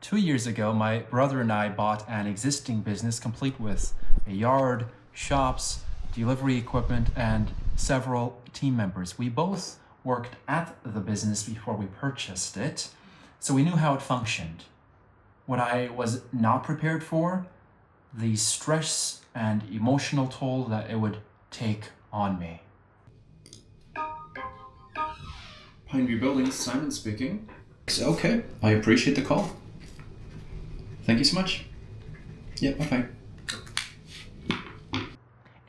2 years ago, my brother and I bought an existing business complete with a yard, shops, delivery equipment, and several team members. We both worked at the business before we purchased it, so we knew how it functioned. What I was not prepared for, the stress and emotional toll that it would take on me. Pineview Buildings, Simon speaking. Okay, I appreciate the call. Thank you so much. Yeah, bye-bye.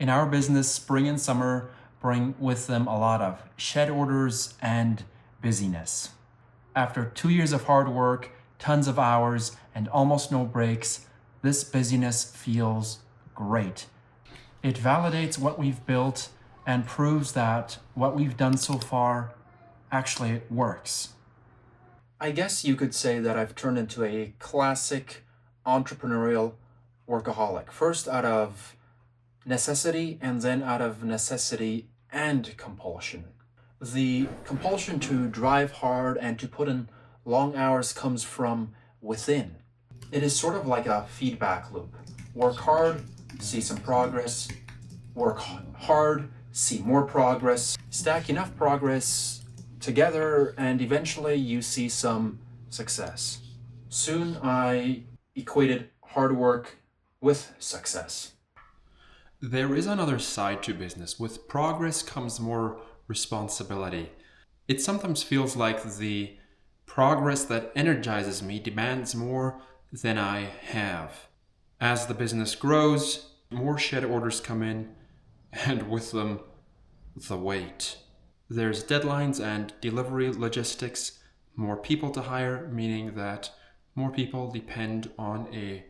In our business, spring and summer bring with them a lot of shed orders and busyness. After 2 years of hard work, tons of hours, and almost no breaks, this busyness feels great. It validates what we've built and proves that what we've done so far actually works. I guess you could say that I've turned into a classic entrepreneurial workaholic. First out of necessity, and then out of necessity and compulsion. The compulsion to drive hard and to put in long hours comes from within. It is sort of like a feedback loop. Work hard, see some progress. Work hard, see more progress. Stack enough progress together, and eventually you see some success. Soon I equated hard work with success. There is another side to business. With progress comes more responsibility. It sometimes feels like the progress that energizes me demands more than I have. As the business grows, more shed orders come in, and with them, the weight. There's deadlines and delivery logistics, more people to hire, meaning that more people depend on a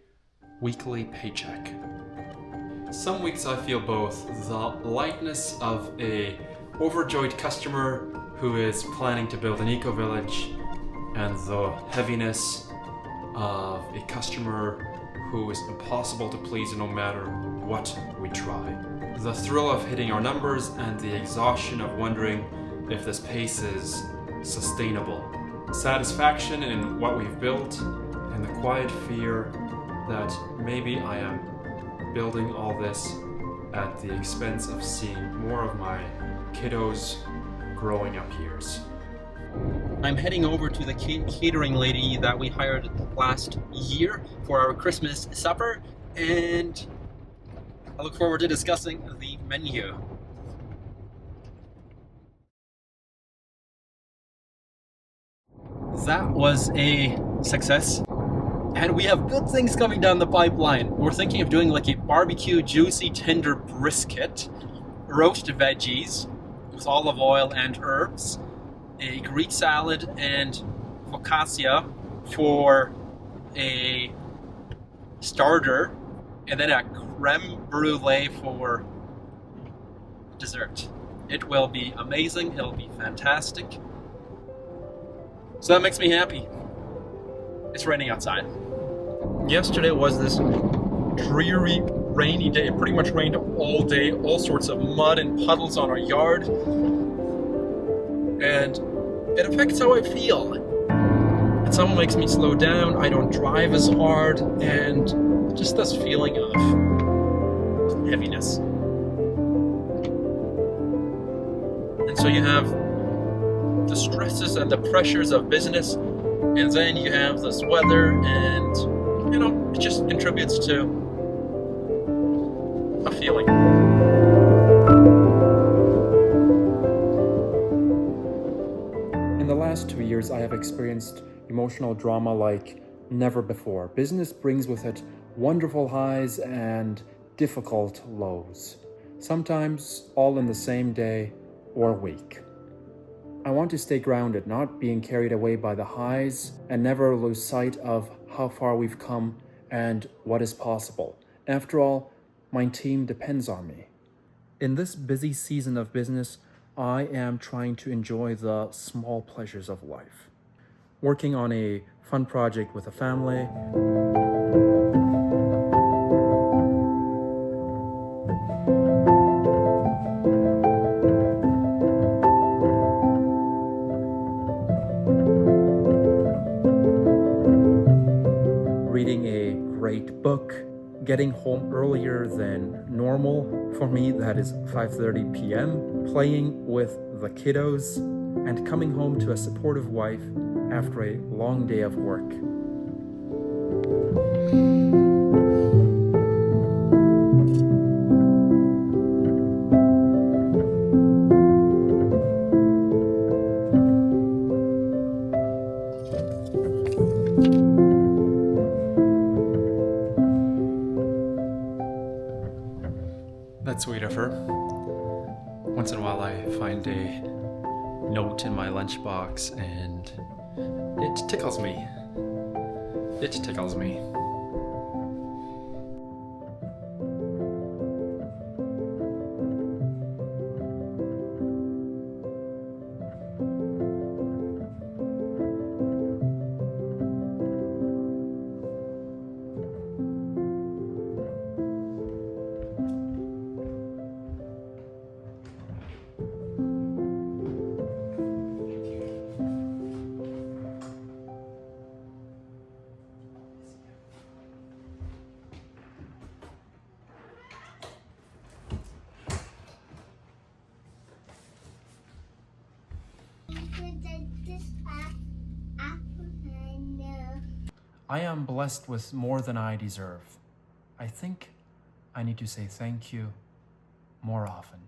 weekly paycheck. Some weeks I feel both the lightness of a overjoyed customer who is planning to build an eco-village and the heaviness of a customer who is impossible to please no matter what we try. The thrill of hitting our numbers and the exhaustion of wondering if this pace is sustainable. Satisfaction in what we've built and the quiet fear that maybe I am building all this at the expense of seeing more of my kiddos' growing up years. I'm heading over to the catering lady that we hired last year for our Christmas supper, and I look forward to discussing the menu. That was a success. And we have good things coming down the pipeline. We're thinking of doing like a barbecue juicy tender brisket, roast veggies with olive oil and herbs, a Greek salad and focaccia for a starter, and then a creme brulee for dessert. It will be amazing. It'll be fantastic. So that makes me happy. It's raining outside. Yesterday was this dreary, rainy day. It pretty much rained all day, all sorts of mud and puddles on our yard. And it affects how I feel. It somehow makes me slow down, I don't drive as hard, and just this feeling of heaviness. And so you have the stresses and the pressures of business, and then you have this weather, and it just contributes to a feeling. In the last 2 years, I have experienced emotional drama like never before. Business brings with it wonderful highs and difficult lows, sometimes all in the same day or week. I want to stay grounded, not being carried away by the highs, and never lose sight of how far we've come and what is possible. After all, my team depends on me. In this busy season of business, I am trying to enjoy the small pleasures of life. Working on a fun project with a family, reading a great book, getting home earlier than normal. For me, that is 5:30 p.m., playing with the kiddos, and coming home to a supportive wife after a long day of work. That's sweet of her. Once in a while I find a note in my lunchbox and it tickles me. It tickles me. I am blessed with more than I deserve. I think I need to say thank you more often.